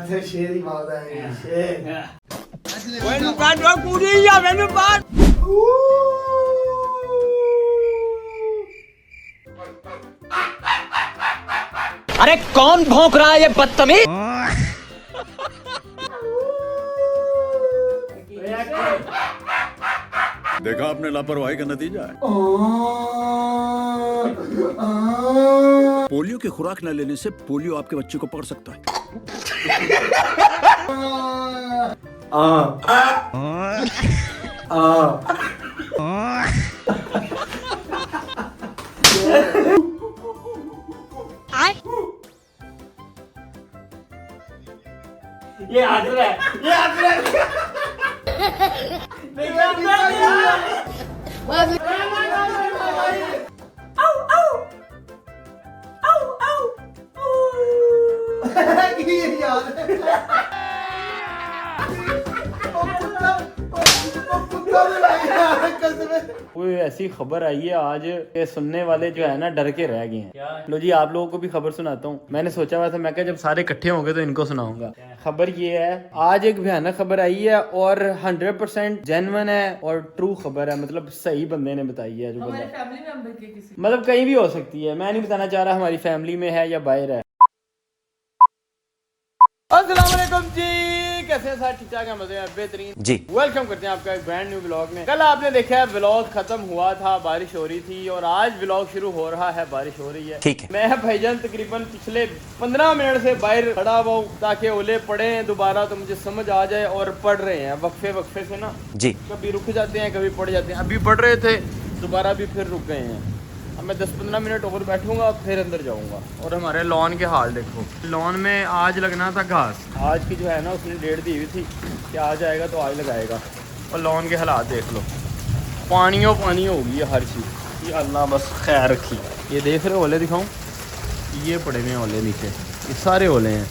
से शेर ही बात है शेर मैंने बात वो पूरी या मैंने बात अरे कौन भौंक रहा है ये बदतमीज देखा आपने लापरवाही का नतीजा है। पोलियो की खुराक न लेने से पोलियो आपके बच्चे को पकड़ सकता है। ये हंस रहा है ये हंस रहा है कोई ऐसी खबर आई है आज के सुनने वाले जो है ना डर के रह गए हैं। लो जी आप लोगों को भी खबर सुनाता हूँ। मैंने सोचा हुआ था मैं क्या जब सारे इकट्ठे होंगे तो इनको सुनाऊंगा। खबर ये है आज एक भयानक खबर आई है और 100% जेन्युइन है और ट्रू खबर है। मतलब सही बंदे ने बताई है जो बंदा फैमिली मेंबर के किसी मतलब कहीं भी हो सकती है। मैं नहीं बताना चाह रहा हमारी फैमिली में है या बाहर है। अस्सलाम वालेकुम जी कैसे हैं सारे ठीक ठाक हैं मजे हैं बेहतरीन जी। वेलकम करते हैं आपका एक ब्रांड न्यू व्लॉग में। कल आपने देखा है व्लॉग खत्म हुआ था बारिश हो रही थी और आज व्लॉग शुरू हो रहा है बारिश हो रही है। ठीक है मैं भाईजान तकरीबन पिछले 15 मिनट से बाहर खड़ा हुआ हूँ ताकि ओले पड़े दोबारा तो मुझे समझ आ जाए और पढ़ रहे हैं वक्फे से ना जी। कभी रुक जाते हैं कभी पड़ जाते हैं। अभी पढ़ रहे थे दोबारा भी फिर रुक गए हैं। अब मैं 10-15 मिनट और बैठूंगा फिर अंदर जाऊंगा। और हमारे लॉन के हाल देखो। लॉन में आज लगना था घास आज की जो है ना उसने डेट दी हुई थी कि आज आएगा तो आज लगाएगा। और लॉन के हालात देख लो पानी हो गई है हर चीज़। ये अल्लाह बस खैर रखी। ये देख रहे ओले दिखाऊं ये पड़े हुए हैं ओले नीचे ये सारे ओले हैं।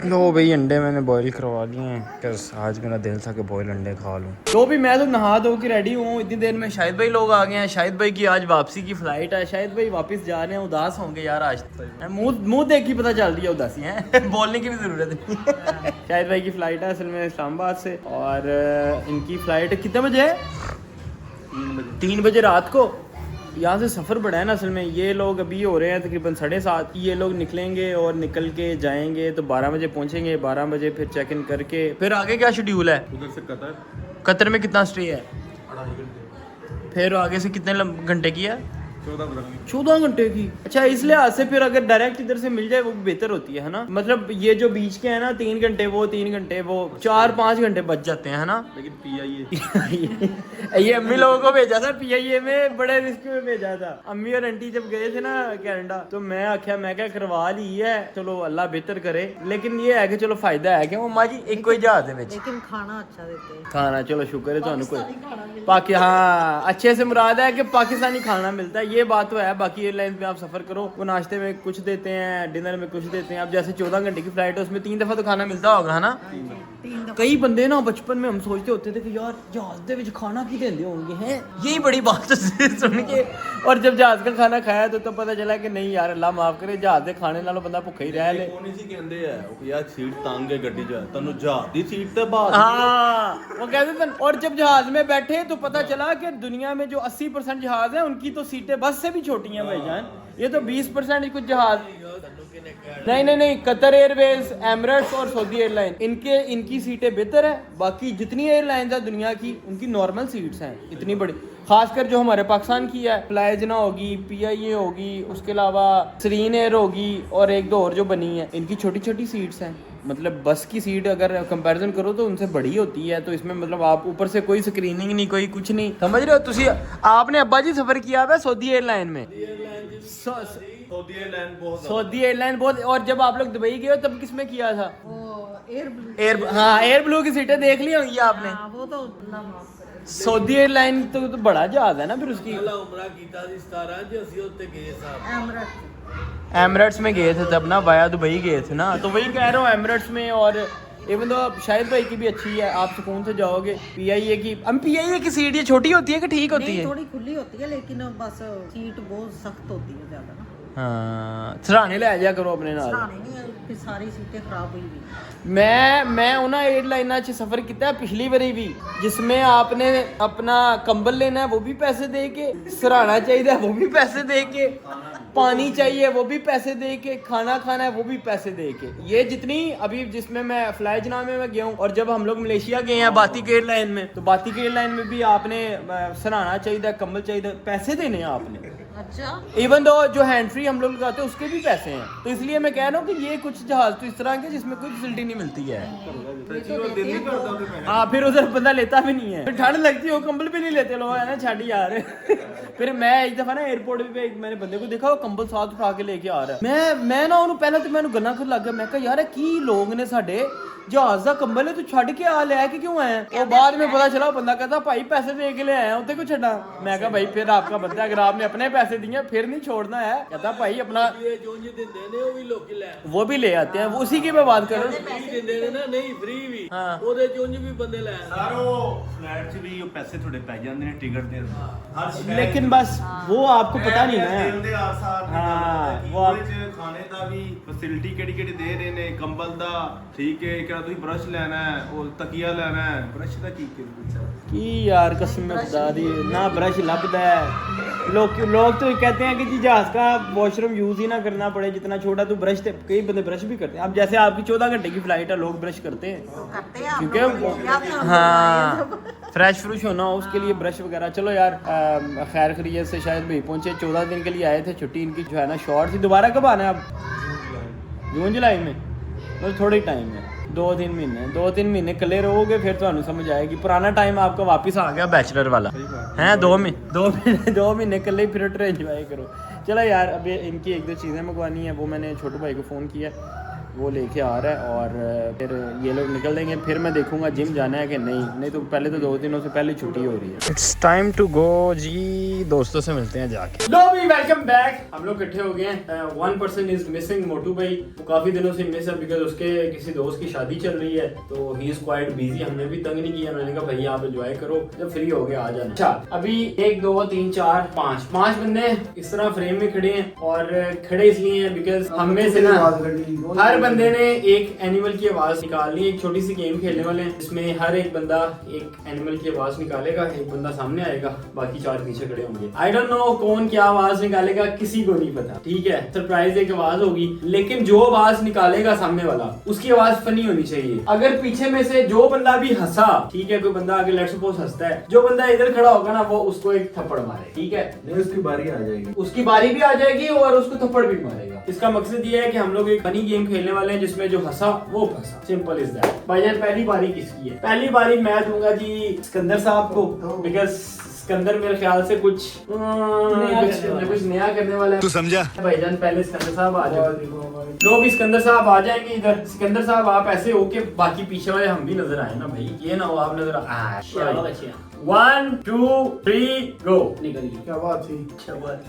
लो भाई अंडे मैंने बॉईल करवा लिए हैं। आज मेरा दिल था कि बॉईल अंडे खा लूँ। तो भी मैं तो नहा धो के रेडी हूँ। इतनी देर में शाहिद भाई लोग आ गए हैं। शाहिद भाई की आज वापसी की फ्लाइट है। शाहिद भाई वापस जा रहे हैं उदास होंगे यार आज मुंह देख के पता चल रही है उदासी है बोलने की भी जरूरत नहीं। शाहिद भाई की फ्लाइट है असल में इस्लामाबाद से और इनकी फ्लाइट कितने बजे है 3 बजे रात को। यहाँ से सफ़र बड़ा है ना असल में। ये लोग अभी हो रहे हैं तकरीबन 7:30। ये लोग निकलेंगे और निकल के जाएंगे तो 12 बजे पहुँचेंगे। 12 बजे फिर चेक इन करके फिर आगे क्या शेड्यूल है उधर से कतर में कितना स्टे है 2.5 घंटे। फिर आगे से कितने घंटे की है 14 घंटे की। अच्छा इस लिहाज से फिर अगर डायरेक्ट इधर से मिल जाए वो बेहतर होती है ना। मतलब ये जो बीच के है ना 3 घंटे वो 3 घंटे वो 4-5 घंटे बच जाते हैं है ना। लेकिन PIA ये अम्मी लोगों को भेजा था PIA में बड़े रिस्क में भेजा था। अम्मी और आंटी जब गए थे ना कनाडा तो मैं आख्या मैं क्या करवा ली है चलो अल्लाह बेहतर करे। लेकिन ये है कि चलो फायदा है कि अम्मा जी एक कोई जहाज है लेकिन खाना अच्छा देते हैं। खाना चलो शुक्र है ਤੁਹਾਨੂੰ कोई हाँ अच्छे से मुराद है कि पाकिस्तानी खाना मिलता है ये बात तो है। बाकी एयरलाइन में आप सफर करो वो नाश्ते में कुछ देते हैं डिनर में कुछ देते हैं। अब जैसे 14 घंटे की फ्लाइट है उसमें 3 दफा तो खाना मिलता होगा है ना। कई बंदे ना बचपन में हम सोचते होते थे कि यार जहाज दे विच खाना की देंदे होंगे हैं। यही बड़ी बात सुन के और जब जहाज का खाना खाया तो तब पता चला कि नहीं यार अल्लाह माफ करे जहाज के खाने नालों बंदा भुखा ही रह ले। कोनी सी कहंदे है यार सीट तंग है गड्डी च तन्नू जहाज दी सीट ते बात हाँ वो कहते थे। और जब जहाज में बैठे तो पता चला कि दुनिया में जो 80% जहाज है उनकी तो सीटें बस से भी छोटी हैं भाईजान। ये तो 20% कुछ जहाज नहीं कतर एयरवेज एमिरेट्स और सऊदी एयरलाइन इनकी सीटें बेहतर है। बाकी जितनी एयरलाइंस है दुनिया की उनकी नॉर्मल सीट्स हैं इतनी बड़ी। खासकर जो हमारे पाकिस्तान की है प्लाइजना होगी PIA होगी उसके अलावा सरीन एयर होगी और 1-2 और जो बनी है इनकी छोटी छोटी सीट्स हैं। मतलब बस की सीट अगर कंपैरिजन करो तो उनसे बड़ी होती है। तो इसमें मतलब आप ऊपर से कोई स्क्रीनिंग नहीं कोई कुछ नहीं समझ रहे हो तुसी। आपने अब्बा जी सफर किया है सऊदी एयरलाइन में। सऊदी एयरलाइन बहुत। और जब आप लोग दुबई गए हो तब किसमें किया था एयर ब्लू की सीटें देख ली होंगी आपने। वो तो सऊदी एयरलाइन तो बड़ा जहाज है ना फिर उसकी। एमिरेट्स में गए थे तब ना वाया दुबई गए थे ना। तो वही कह रहा हूँ एमिरेट्स में और इवन तो शाहिद भाई की भी अच्छी है, आप सुकून से जाओगे। PIA की PIA की सीट ये छोटी होती है कि ठीक होती है? थोड़ी खुली होती है लेकिन बस सीट बहुत सख्त होती है ज्यादा ना। हाँ, सराहने ले जाया करो अपने नाल। नहीं, सारी सीटें खराब हुई हुई। मैं उन्हें एयरलाइना च सफर किया पिछली बारी भी, जिसमें आपने अपना कंबल लेना है वो भी पैसे दे के, सराहना चाहिए वो भी पैसे दे के, पानी चाहिए वो भी पैसे दे के, खाना खाना है वो भी पैसे दे के। ये जितनी अभी जिसमें मैं फ्लाई जनामे में गया हूँ, और जब हम लोग मलेशिया गए हैं बातिक एयरलाइन में, तो बातिक एयरलाइन में भी आपने सराहना चाहिए, कंबल चाहिए, पैसे देने हैं आपने। अच्छा, इवन दो जो हैंड फ्री हम लोग लगाते हैं उसके भी पैसे हैं। तो इसलिए मैं कह रहा हूँ कि ये कुछ जहाज तो इस तरह के जिसमें कोई फैसिलिटी नहीं मिलती है। हाँ, फिर उधर बंदा लेता भी नहीं है, फिर ठंड लगती है वो कंबल भी नहीं लेते लोग, है ना, छाड़ी यार। फिर मैं एक दफा ना एयरपोर्ट पे मैंने बंदे को देखा, वो कंबल साथ उठा के लेके आ रहा है। मैं ना उन्होंने पहले तो मैंने गन्ना कर लग गया, मैं कहा यार की लोग ने साडे जहाज का कंबल है तू छड़ के आ ले के क्यों आया? और बाद में पता चला बंदा कहता भाई पैसे दे के ले आया उते को छड़ा। मैं कहा भाई फिर आपका बंदा, अगर आपने अपने पैसे दिए फिर नहीं छोड़ना है। कहता भाई अपना वो भी ले आते हैं, वो उसी की मैं बात कर रहा हूँ। लेकिन बस वो आपको पता नहीं है। हाँ, वो खाने का भी फैसिलिटी केड़ी केड़ी दे रहे ने, कंबल दा ठीक है, क्या तुम ब्रश लेना है और तकिया लेना है, ब्रश दा की यार कसम में खुदा दी ना ब्रश लभदा है। लोग तो कहते हैं कि जी जहाज का वॉशरूम यूज ही ना करना पड़े, जितना छोटा तू ब्रश, कई बंदे ब्रश भी करते हैं। अब जैसे आपकी 14 घंटे की फ्लाइट है, लोग ब्रश करते हैं क्योंकि हाँ फ्रेश होना हो उसके लिए ब्रश वगैरह। चलो यार खैर खैरियत से शायद भाई पहुंचे, 14 दिन के लिए आए थे, छुट्टी इनकी जो है ना शॉर्ट थी। दोबारा कब आना है अब? जून जुलाई में, तो थोड़ी टाइम है, 2-3 महीने कले रहोगे, फिर तो समझ आएगी। पुराना टाइम आपका वापस आ गया बैचलर वाला है। 2 महीने कले फिर एंजॉय करो। चलो यार, अभी इनकी 1-2 चीज़ें मंगवानी है, वो मैंने छोटू भाई को फ़ोन किया, वो लेके आ रहा है, और फिर ये लोग निकल देंगे। फिर मैं देखूंगा जिम जाना है कि नहीं तो पहले तो 2 दिनों से पहले छुट्टी हो रही है। इट्स टाइम टू गो जी, दोस्तों से मिलते हैं जाके। लो भी वेलकम बैक, हम लोग इकट्ठे हो गए हैं। 1 पर्सन इज मिसिंग, मोटू भाई, वो काफी दिनों से मिस है बिकॉज उसके किसी दोस्त की शादी चल रही है, तो ही इज क्वाइट बिजी। हमने भी तंग नहीं किया, मैंने कहा भाई आप एंजॉय करो, जब फ्री हो गए आ जाना। अच्छा, अभी 1 2 3 4 5 बंदे इस तरह फ्रेम में खड़े हैं, और खड़े इसलिए हैं बिकॉज हम में से ना हर बंदे ने एक एनिमल की आवाज निकालनी है। एक छोटी सी गेम खेलने वाले हैं, जिसमें हर एक बंदा एक एनिमल की आवाज निकालेगा, एक बंदा सामने आएगा, बाकी 4 पीछे खड़े होंगे। आई डोंट नो कौन क्या आवाज निकालेगा, किसी को नहीं पता, ठीक है। सरप्राइज एक आवाज होगी, लेकिन जो आवाज निकालेगा सामने वाला, उसकी आवाज फनी होनी चाहिए। अगर पीछे में से जो बंदा भी हंसा, ठीक है, कोई बंदा आगे लेट्स सपोज हंसता है, जो बंदा इधर खड़ा होगा ना, वो उसको एक थप्पड़ मारे, ठीक है। नहीं, उसकी बारी आ जाएगी, उसकी बारी भी आ जाएगी और उसको थप्पड़ भी मारेगा। इसका मकसद ये है कि हम लोग एक फनी गेम खेलने वाले हैं, जिसमें जो हंसा वो फंसा, सिंपल इज दैट। भाईजान पहली बारी किसकी है? पहली बारी मैं दूंगा जी सिकंदर साहब को, बिकॉज सिकंदर मेरे ख्याल से कुछ नया करने वाला है। तू समझा? भाईजान पहले सिकंदर साहब आ जाओ। लोग सिकंदर साहब आ जाएंगे इधर। सिकंदर साहब आप ऐसे हो के बाकी पीछे वाले हम भी नजर आए ना भाई, ये ना हो आप नजर आ। 1 2 3 गो। निकल गई। क्या बात थी? क्या बात?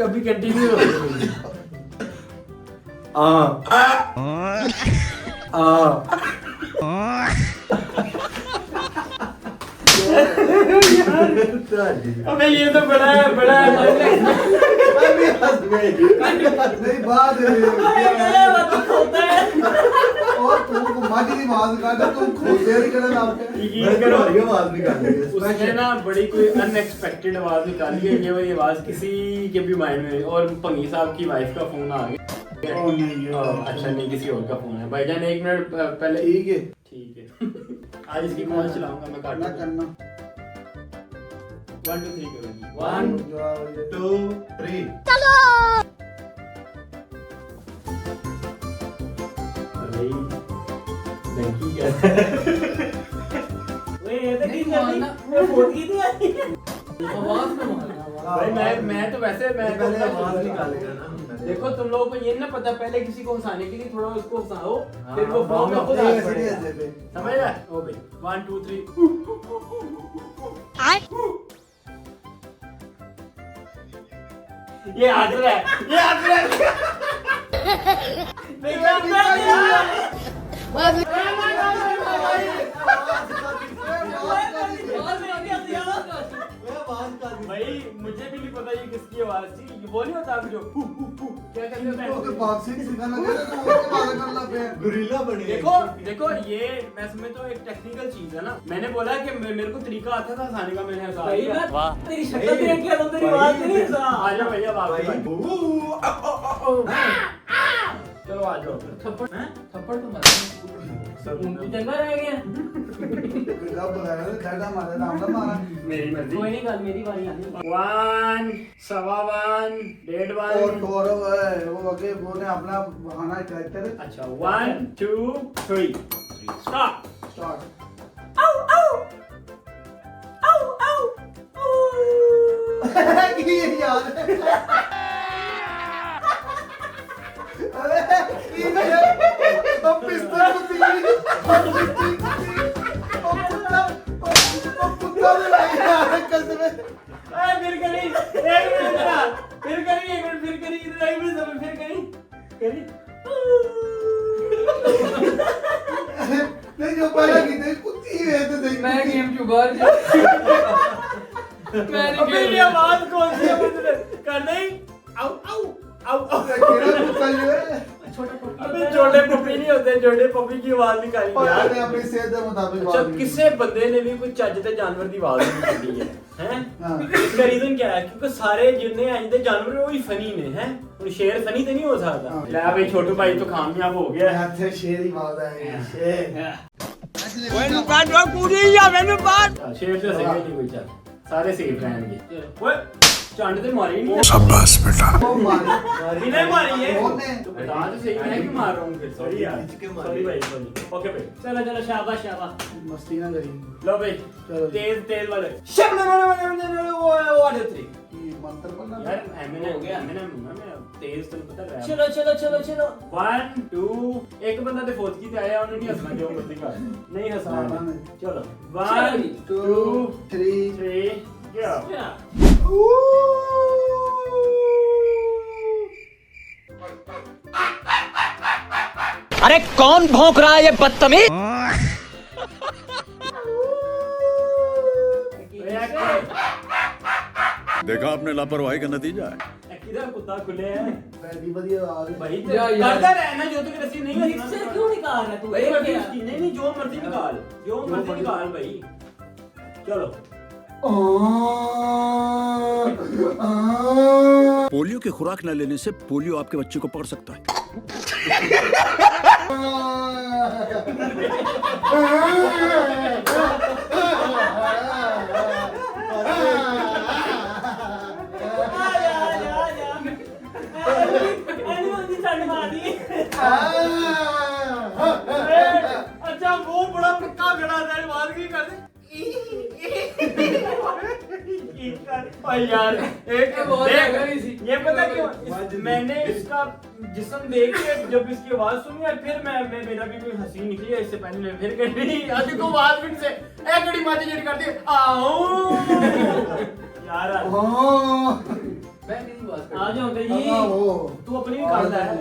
अभी कंटिन्यू अबे ये तो बड़ा नहीं बात है और तुमको माटी की आवाज निकाल, तुम खुद देर करना आवाज निकाल। उसने ना बड़ी कोई अनएक्सपेक्टेड आवाज निकाली है, ये वाली आवाज किसी के भी माइंड में, और भंगी साहब की वाइफ का फोन आ गया। अच्छा नहीं, किसी और का फोन है। भाईजान 1 मिनट पहले। ठीक है आज इसकी कॉल चलाऊंगा मैं, काटना करना। 1 2 3 करोगी। 1 2 3 चलो। नहीं क्या ये तो नहीं करना, मैं फोन की नहीं आई आवाज में मारना भाई। मैं तो वैसे मैं पहले आवाज निकालेगा ना। देखो तुम लोगों को ये ना पता, पहले किसी को हंसाने के लिए थोड़ा उसको हंसाओ, फिर वो फ्लो में खुद आ जाएगा, समझ रहा है? ओ भाई 1 2 3 ये हंस रहा है, ये हंस रहा है। नहीं करता यार। भाई मुझे भी नहीं पता ये किसकी आवाज थी। ये वो नहीं होता जो हु क्या कहते हैं तो बॉक्सिंग सिखाना दे तो वो वाला कर ला पे गुरिल्ला बने। देखो देखो ये मैं समझता हूँ एक टेक्निकल चीज है ना। मैंने बोला कि मेरे को तरीका आता था हंसाने का, मैंने हंसा दिया। वाह तेरी शक्ल देख के तो तेरी आवाज नहीं हंसा। आ जाओ भैया बाप रे। चलो आ जाओ। थप्पड़ तो मार चंगा रह गया। गुरिल्ला बुलाया तो डाटा मारा नाम ना मारा। मेरी मर्जी। कोई नहीं, कल मेरी बारी आनी। 1 सवा 1 डेढ़ 1 और वो आगे वो ने अपना बहाना कैरेक्टर है। अच्छा 1 2 3 स्टार्ट। स्टार्ट। की यार अरे की अब पिस्तौल कुत्ती कुत्ता ने लाई यार कसम। फिर करी 1 मिनट का, फिर करी 1 मिनट, फिर करी इधर आई मैं सब फिर करी नहीं जो पहला की थी कुत्ती वे तो देख मैं गेम चुका मैं नहीं अबे ये आवाज कौन सी है मुझे करना ही आउ आउ आउ केड़ा कुत्ता जो है अबे छोटे पप्पी नहीं होते, छोटे पप्पी की आवाज निकाली और यार। ने अपनी सेहत के मुताबिक अच्छा किसी बंदे ने भी कोई चज ते जानवर की आवाज नहीं निकाली है हैं? हाँ। इसका रीजन क्या है? क्योंकि सारे जिन्ने आइंदे जानवर वो ही फनी ने हैं। और शेर फनी तो नहीं हो सकता। हाँ। ले भाई छोटू भाई तो कामयाब हो गया। हाथ से शेर ही बात है शेर शेर तो सही नहीं कोई चल, सारे सेफ रहेंगे। ओए चंड ते मारी नहीं, शाबाश बेटा। वो मार इन्हें मारी है। कौन है? तो बता तो सही है कि मार रहा हूँ फिर। सॉरी यार, सॉरी भाई सॉरी। ओके भाई चलो चलो शाबाश शाबाश। मस्ती ना करी लो भाई चलो। तेज तेज वाले शब्द वो 1 2 3 ये मंत्र पढ़ना यार एमएनएम हो गया, एमएनएम मैं तेज तो पता है। चलो चलो चलो चलो 1 2 एक बंदा ते फौज की ते आया उन्होंने नहीं हंसना जो मर्जी कर नहीं हंसना। चलो 1 2 3 3 गो। अरे कौन भौंक रहा है ये बदतमीज? देखा आपने लापरवाही का नतीजा है। किधर कुत्ता खुले हैं बैठी बढ़िया आवाज है। भाई या यार। करता रहना जो तक रस्सी नहीं हंसना। इससे क्यों निकाल रहा है तू? भाई मर्जी उसकी नहीं नहीं जो मर्जी निकाल, जो मर्जी निकाल भाई। चलो पोलियो की खुराक न लेने से पोलियो आपके बच्चे को पकड़ सकता है। अच्छा वो बड़ा पक्का खड़ा था बात की कर यार एक ये पता क्यों मैंने इसका जिस्म देख के जब इसकी आवाज सुनी और फिर मैं मेरा भी कोई हंसी निकली है इससे पहले मैं फिर कहीं आज को आवाज फिर से ए गड़ी माची जड़ी करती आओ यार आ जाओ तू अपनी निकालता है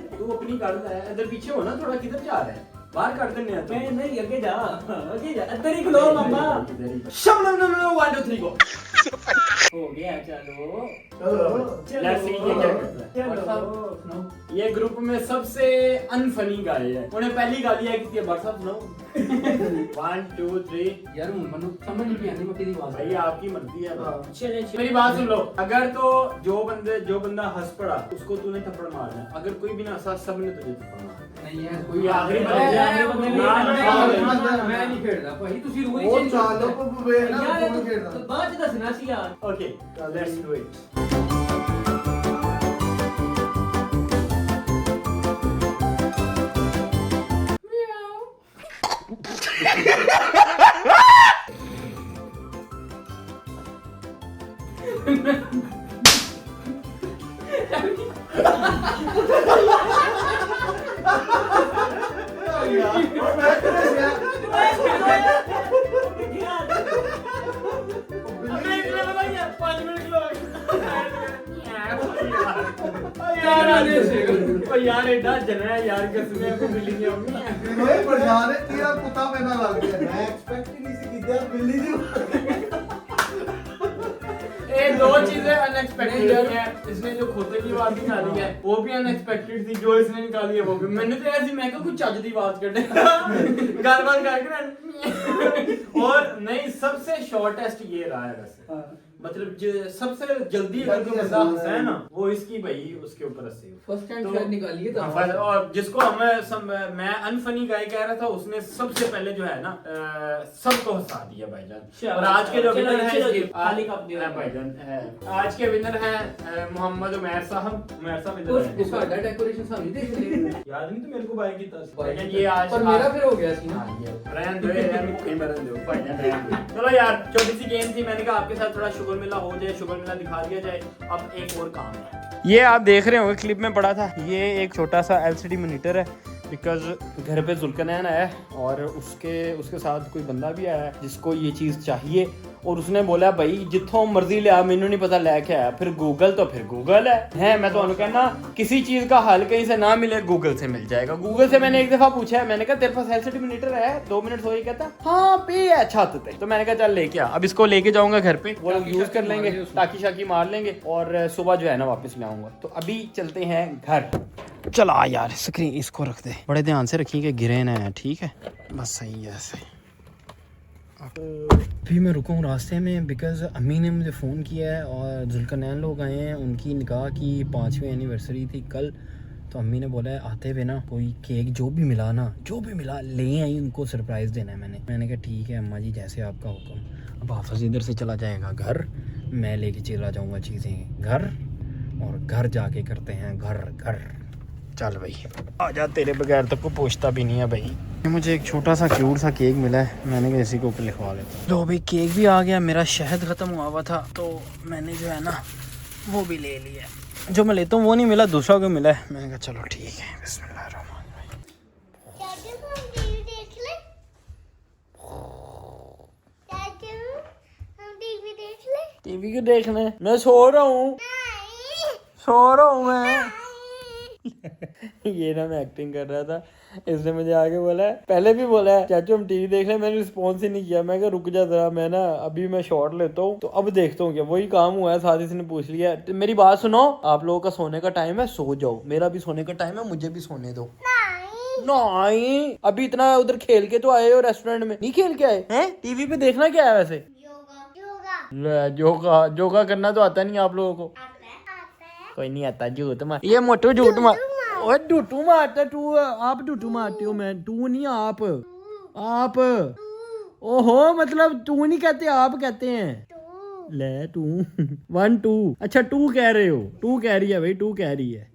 तू अपनी निकालता है इधर पीछे हो ना थोड़ा किधर जा रहा है बाहर कर देने हैं नहीं आगे जा अंदर ही खलो मम्मा शब्द 1 2 3 गो हो गया चलो लेट्स सी ये क्या करता है। चलो ये ग्रुप में सबसे अनफनी गाय है उन्हें पहली गाली है कि व्हाट्सएप सुनो 1 2 3 यार मनु समझ नहीं आती मैं तेरी आवाज भाई आपकी मर्जी है चले मेरी बात सुन लो अगर तो जो बंदा हंस पड़ा उसको तूने थप्पड़ मारना है अगर कोई भी ना हंसा सबने तुझे थप्पड़ मारना नहीं यार कोई आखिरी मैं नहीं खेलता भाई ਤੁਸੀਂ ਰੂਲ ਹੀ ਉਹ ਚੇਂਜ ਚਾਲੋ ਪਵੇ ਨਾ यार ਤੂੰ ਖੇਡਦਾ तो बाद च दसना सी यार ओके लेट्स डू इट यार ओ यार एडा जना है यार कसम को बिल्ली नहीं होगी ओए परेशान है तेरा कुत्ता मैंने लग गया मैं एक्सपेक्ट ही नहीं सी किधर बिल्ली दी ये दो चीजें अनएक्सपेक्टेड है। इसने जो खोते की बात निकाली है वो भी अनएक्सपेक्टेड थी, जो इसने निकाली है वो भी। मैंने तो ऐसी मैं कुछ चज दी बात करने गड़बड़ करके और नहीं, सबसे शॉर्टेस्ट ये रहा है वैसे। मतलब सबसे जल्दी अगर कोई बंदा हंसा है ना वो इसकी भाई उसके ऊपर हंसे। फर्स्ट टाइम शायद निकाली है तो और जिसको मैं अनफनी गाय कह रहा था उसने सबसे पहले जो है ना सबको हंसा दिया भाईजान। और आज के जो विनर है भाईजान आज के विनर है मोहम्मद उमैर साहब। उमैर साहब इधर कुछ साडा डेकोरेशन सामने देख ले याद नहीं तो मेरे को बाय कीता ये आज पर मेरा फिर हो गया सी ना। रहन दो यार मुझे मरन दो भाईजान रहन दो। चलो यार छोटी सी गेम थी, मैंने कहा आपके साथ थोड़ा शुगर मिला हो जाए, शुगर मिला दिखा दिया जाए। अब एक और काम है, ये आप देख रहे होंगे क्लिप में पड़ा था, ये एक छोटा सा LCD मॉनिटर है बिकॉज घर पे जुल्कनैन आया और उसके साथ कोई बंदा भी आया है जिसको ये चीज़ चाहिए और उसने बोला भाई जिथों मर्जी ले आ, मैनू नहीं पता लेके आया। फिर गूगल तो फिर गूगल है मैं तो कहना किसी चीज़ का हल कहीं से ना मिले गूगल से मिल जाएगा। गूगल से मैंने एक दफ़ा पूछा है, मैंने कहा तेरे पास LCD मॉनिटर है 2 मिनट सोई, कहता हाँ पे है छत पे। तो मैंने कहा चल लेके आ, अब इसको लेके जाऊंगा घर पे, वो लोग यूज़ कर लेंगे, टाकी शाकी मार लेंगे और सुबह जो है ना वापस ले आऊँगा। तो अभी चलते हैं घर। चला यार स्क्रीन इसको रख दे, बड़े ध्यान से रखिए कि गिरे ना है, ठीक है बस सही है ऐसे। अभी मैं रुका हूँ रास्ते में बिकॉज अम्मी ने मुझे फ़ोन किया है और जुल्कनैन लोग आए हैं, उनकी निकाह की 5वीं एनिवर्सरी थी कल। तो अम्मी ने बोला है आते हुए ना कोई केक जो भी मिला ले आई, उनको सरप्राइज़ देना है। मैंने कहा ठीक है अम्मा जी जैसे आपका हुक्म। अब हाफिज़ इधर से चला जाएगा घर, मैं लेके चला जाऊँगा चीज़ें घर और घर जाके करते हैं घर। चल भाई आजा, तेरे बगैर तो कोई पूछता भी नहीं है भाई। मुझे एक छोटा सा क्यूट सा केक मिला है, मैंने कहा इसी के ऊपर लिखवा लेता हूँ। लो भाई केक भी आ गया, मेरा शहद ख़त्म हुआ था तो मैंने जो है ना वो भी ले लिया। जो मैं लेता हूँ वो नहीं मिला, दूसरा को मिला है। मैंने कहा चलो ठीक है बिस्मिल्लाहिर्रहमानिर्रहीम। टीवी क्यों देखना है, मैं सो रहा हूँ मैं ये ना मैं एक्टिंग कर रहा था, इसने मुझे आगे बोला है, पहले भी बोला है चाचू हम टीवी देख रहे हैं, मैंने रिस्पॉन्स ही नहीं किया। मैं कहा रुक जा जरा, मैं ना अभी मैं शॉट लेता हूँ तो अब देखता हूँ क्या। वही काम हुआ है, साथ इसने पूछ लिया। तो मेरी बात सुनो, आप लोगों का सोने का टाइम है, सो जाओ, मेरा भी सोने का टाइम है, मुझे भी सोने दो। नहीं अभी इतना उधर खेल के तो आए हो रेस्टोरेंट में, नहीं खेल के आए हैं? टीवी पे देखना क्या है वैसे? योगा करना तो आता नहीं आप लोगों को? कोई नहीं आता, झूठ मार, ये मोटू झूठ मार, ओए झूठू मारता तू, आप झूठू मारते हो, मैं तू नहीं आप ओहो मतलब तू नहीं कहते आप कहते हैं ले तू 1 2 अच्छा 2 कह रहे हो, 2 कह रही है भाई, 2 कह रही है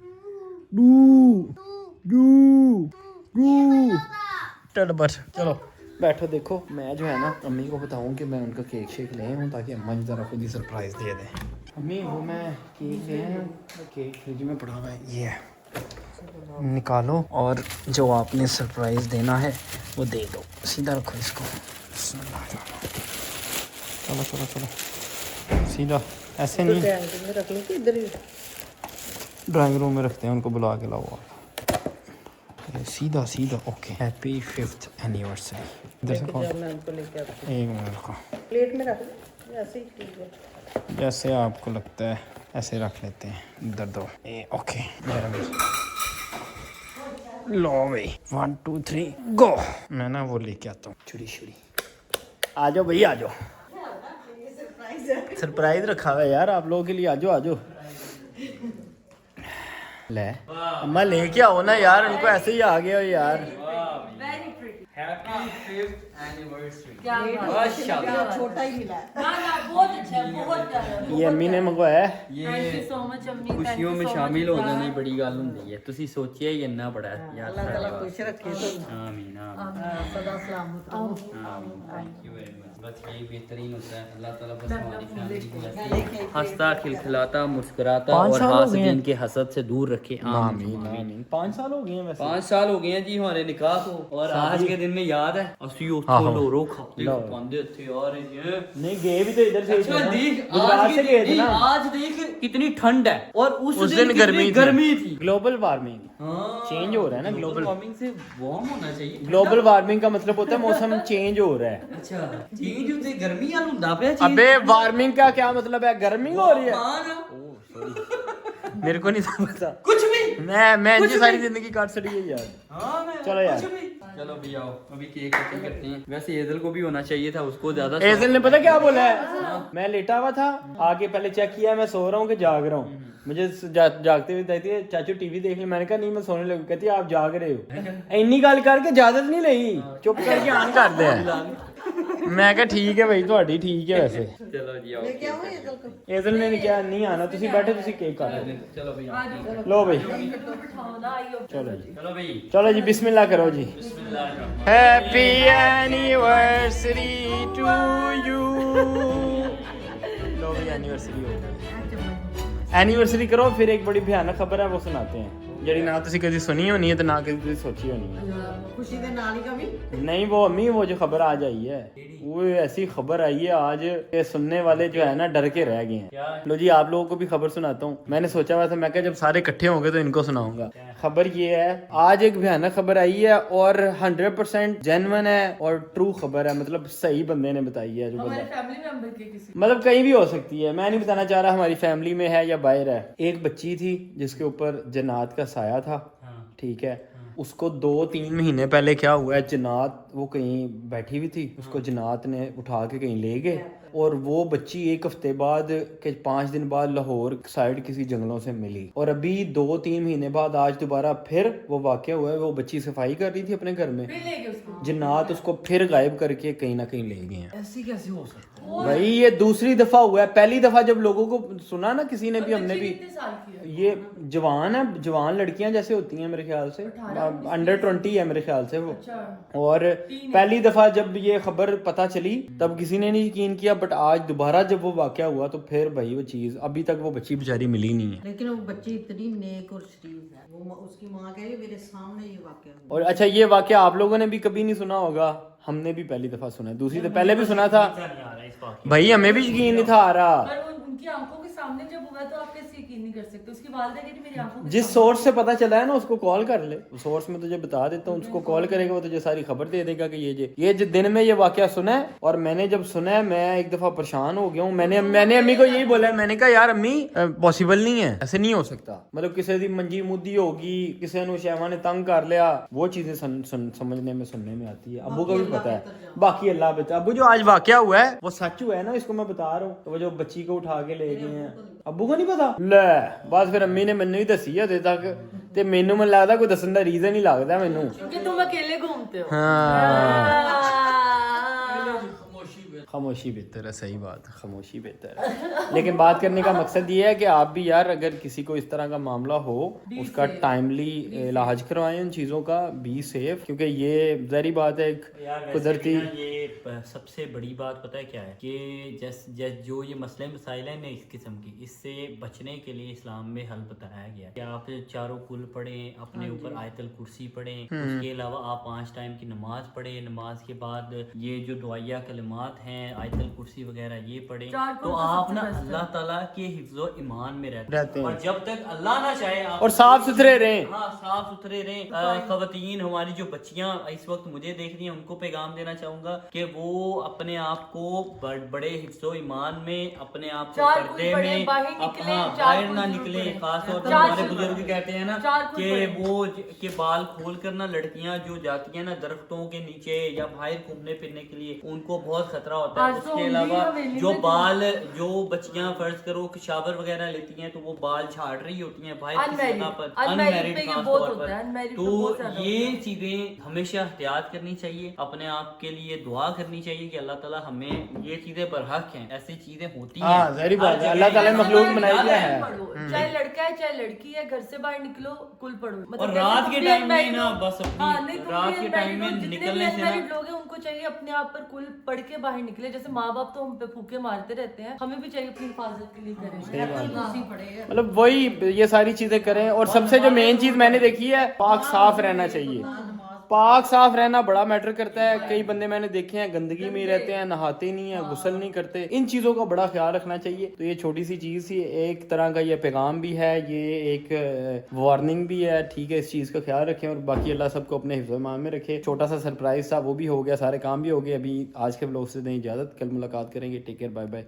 चलो बस चलो बैठो। देखो मैं जो है ना अम्मी को बताऊं कि मैं उनका केक शेक ले आऊँ ताकि अम्मा जी ज़रा खुद ही सरप्राइज़ दे दें। अम्मी वो मैं केक ले आया हूँ, केक फ्रिज में पड़ा हुआ है, ये है, निकालो और जो आपने सरप्राइज़ देना है वो दे दो। सीधा रखो इसको, चलो सीधा ऐसे नहीं, ड्राइंग रूम में रखते हैं, उनको बुला के लाओ सीधा ओके। Happy 5th anniversary. इधर से कौन, एक मिनट रखो, प्लेट में रख दो ऐसे ही, ठीक है जैसे आपको लगता है ऐसे रख लेते हैं। इधर दो ओके, लो भाई 1 2 3 गो। मैं ना वो लेके आता हूँ छुरी। आ जाओ भाई आ जाओ, सरप्राइज रखा हुआ है यार आप लोगों के लिए, आ जाओ ले अम्मा लेके आओ ना यार, उनको ऐसे ही आ गया हो यार। छोटा ही मिला है। बहुत अच्छा है, बहुत प्यारा। ये अम्मी ने मंगवाया है। ये खुशियों में शामिल हो जाना ही बड़ी गल हुंदी है, तुसी सोचिया ही इन्ना बड़ा यार। अल्लाह ताला खुश रखे तो आमीन सदा सलामत रहो। आमीन, थैंक यू वेरी मच। बस यही बेहतरीन होता है। अल्लाह ताला बस हमारी फैमिली को ऐसे हंसता खिलखिलाता मुस्कुराता 5 और साल हो गए हैं। हासिदीन के हसद से दूर रखे। आमीन। आमीन। 5 साल हो गए हैं वैसे। 5 साल हो गए हैं जी हमारे निकाह को, और आज के दिन में याद है ਅਸੀਂ ਉੱਥੋਂ आहो। ਲੋਰੋ ਖਾਂਦੇ थे और ये नहीं गए भी तो इधर से ही थे अच्छा ना। देख गुजरात आज से गए थे ना। आज देख कितनी ठंड है और उस दिन गर्मी गर्मी थी। ग्लोबल वार्मिंग हाँ चेंज हो रहा है ना। ग्लोबल वार्मिंग से वार्म होना चाहिए। ग्लोबल वार्मिंग का मतलब होता है मौसम चेंज हो रहा है। अच्छा चेंज होते गर्मी आलू दापे चीज। अबे वार्मिंग का क्या मतलब है? गर्मी हो रही है। हाँ ना। मेरे को नहीं समझता कुछ भी। मैं इनकी सारी जिंदगी काट सड़ी है यार। हाँ मैं चलो यार। कुछ भी। चलो भी आओ अभी केक कटिंग करते हैं। वैसे एजल को भी होना चाहिए था, उसको ज्यादा एजल ने पता क्या बोला है? मैं लेटा हुआ था, आके पहले चेक किया मैं सो रहा हूँ कि जाग रहा हूँ। मुझे जागते हुए कहती है चाचू टीवी देख ली। मैंने कहा नहीं मैं सोने लगी। कहती है आप जाग रहे हो। इन्नी गल करके इजाजत नहीं ली, चुप करके आन कर दे। मैं कहा ठीक है भाई ਤੁਹਾਡੀ ठीक है वैसे। चलो जी आओ। क्या हुआ ये को? एजल ने क्या नहीं आना, तुसी बैठे तुसी केक काट लो। चलो भाई आओ। लो भाई बिठाओ ना आइयो चलो जी चलो भाई चलो जी बिस्मिल्लाह करो जी। Happy anniversary to you. लो भाई एनिवर्सरी हो गई। एनिवर्सरी करो फिर एक बड़ी भयानक खबर है वो सुनाते हैं ਜਿਹੜੀ ना ਤੁਸੀਂ कभी सुनी होनी है तो ना कभी ਤੁਸੀਂ सोची होनी है। खुशी के नाल ही कभी नहीं वो अम्मी वो जो खबर आज आई है वो ऐसी खबर आई है आज के सुनने वाले जो है ना डर के रह गए हैं। लो जी आप लोगों को भी खबर सुनाता हूँ। मैंने सोचा हुआ था मैं क्या जब सारे इकट्ठे होंगे तो इनको सुनाऊंगा। खबर ये है आज एक भयानक खबर आई है और 100% जेन्युइन है और ट्रू खबर है। मतलब सही बंदे ने बताई है जो बंदा फैमिली मेंबर के किसी मतलब कहीं भी हो सकती है। मैं नहीं बताना चाह रहा हमारी फैमिली में है या बाहर है। एक बच्ची थी जिसके ऊपर जन्नात का साया था। ठीक है उसको 2-3 महीने पहले क्या हुआ है जन्नात वो कहीं बैठी हुई थी, उसको जन्नात ने उठा के कहीं ले गए और वो बच्ची 1 हफ्ते बाद के 5 दिन बाद लाहौर साइड किसी जंगलों से मिली और अभी 2-3 महीने बाद आज दोबारा फिर वो वाकया हुआ है। वो बच्ची सफाई कर रही थी अपने घर में, जन्नात उसको फिर गायब करके कहीं ना कहीं ले गए हैं। ऐसे कैसे हो सकता है भाई ये दूसरी दफा हुआ है। पहली दफा जब लोगों को सुना ना किसी ने भी हमने भी ये जवान है, जवान लड़कियां जैसे होती हैं मेरे ख्याल से अंडर 20 है मेरे ख्याल से वो। और पहली दफा जब ये खबर पता चली तब किसी ने नहीं यकीन किया बट आज दोबारा जब वो वाकया हुआ तो फिर भाई वो चीज अभी तक वो बच्ची बेचारी मिली नहीं है। लेकिन वो बच्ची इतनी नेक और शरीफ है। वो उसकी माँ कह रही है मेरे सामने ये वाकया हुआ। और अच्छा ये वाकया आप लोगों ने भी कभी नहीं सुना होगा, हमने भी पहली दफा सुना है। दूसरी तो पहले भी सुना था भाई, हमें भी यकीन नहीं था आ रहा। पर उनकी आंखों के सामने जब हुआ तो आप कैसे यकीन नहीं कर सकते? उसकी वालिदा कह रही मेरी आंखों के जिस सोर्स से पता चला है ना उसको कॉल कर ले। सोर्स में तुझे बता देता हूँ, उसको कॉल करेगा वो तुझे सारी खबर दे देगा कि ये जो दिन में ये वाकया सुना है। और मैंने जब सुना है मैं एक दफा परेशान हो गया हूँ। मैंने अम्मी को यही बोला है, मैंने कहा यार अम्मी पॉसिबल नहीं है, ऐसे नहीं हो सकता। मतलब किसी की मंजी मुद्दी होगी, किसी ने शहवा ने तंग कर लिया, वो चीजें समझने में सुनने में आती है। अब्बू को भी पता है, बाकी अल्लाह बता। अब्बू जो आज वाकया हुआ है वो सच हुआ है ना, इसको मैं बता रहा हूँ। तो वो जो बच्ची को उठा के ले गए हैं अब्बू को नहीं पता ले बस फिर अम्मी ने मैंने ही दसी है तक ते मैनू मन लगता कोई दसन का रीजन ही लगता मैनू। क्योंकि तुम अकेले घूमते हो। खामोशी बेहतर है, सही बात, खामोशी बेहतर है। लेकिन बात करने का मकसद ये है कि आप भी यार अगर किसी को इस तरह का मामला हो उसका टाइमली इलाज करवाएं उन चीज़ों का, बी सेफ। क्योंकि ये ज़ाहिर बात है एक कुदरती ये सबसे बड़ी बात पता है क्या है कि जो ये मसले मसाइल हैं ना इस किस्म की, इससे बचने के लिए इस्लाम में हल बताया गया कि आप चारों कुल पढ़ें, अपने ऊपर आयतल कुर्सी पढ़ें, उसके अलावा आप 5 टाइम की नमाज पढ़ें, नमाज के बाद ये जो दुआया कलिमात हैं आयतल कुर्सी वगैरह ये पढ़े तो आप ना अल्लाह ताला के हिफ्ज़ो ईमान में रहते हैं। और जब तक अल्लाह ना चाहे आप और साफ सुथरे रहें। हाँ साफ सुथरे रहें। खवातीन हमारी जो बच्चियां इस वक्त मुझे देख रही हैं उनको पैगाम देना चाहूंगा कि वो अपने आप को बड़े हिफ्ज़ो ईमान में, अपने आप को पर्दे में बाहर ना निकले। खास तौर पर हमारे बुजुर्ग कहते हैं ना कि वो के बाल खोल कर ना लड़कियां जो जाती है ना दरख्तों के नीचे या बाहर घूमने फिरने के लिए उनको बहुत खतरा होता है। उसके अलावा जो बच्चियां फर्ज करो कि शावर वगैरह लेती हैं तो वो बाल झाड़ रही होती हैं बाहर किसी जगह पर, अनमैरिड खास तौर पर। तो ये चीजें हमेशा एहतियात करनी चाहिए, अपने आप के लिए दुआ करनी चाहिए कि अल्लाह ताला हमें ये चीजें बरहक हैं, ऐसी चीजें होती हैं। हाँ ज़ाहिर बात है, अल्लाह ताला ने मखलूक बनाई है। चाहे लड़का है चाहे लड़की है, घर से बाहर निकलो कुल पढ़ो। और रात के टाइम में ना बस अपनी रात के टाइम में निकलने से ना लोग हैं उनको चाहिए अपने आप पर कुल पढ़ के बाहर निकले। के लिए। जैसे माँ बाप तो हम पे फूके मारते रहते हैं, हमें भी चाहिए अपनी हिफाजत के लिए करें। मतलब वही ये सारी चीजें करें। और सबसे जो मेन चीज मैंने देखी है, पाक साफ रहना चाहिए। पाक साफ रहना बड़ा मैटर करता है। कई बंदे मैंने देखे हैं गंदगी में ही रहते हैं, नहाते नहीं है, गुस्ल नहीं करते। इन चीजों का बड़ा ख्याल रखना चाहिए। तो ये छोटी सी चीज थी, एक तरह का ये पैगाम भी है, ये एक वार्निंग भी है। ठीक है, इस चीज का ख्याल रखें और बाकी अल्लाह सबको अपने हिफ्ज़-ओ-ईमान में रखे। छोटा सा सरप्राइज था, वो भी हो गया, सारे काम भी हो गए। अभी आज के व्लॉग से दें इजाजत, कल मुलाकात करेंगे। Take care, bye bye.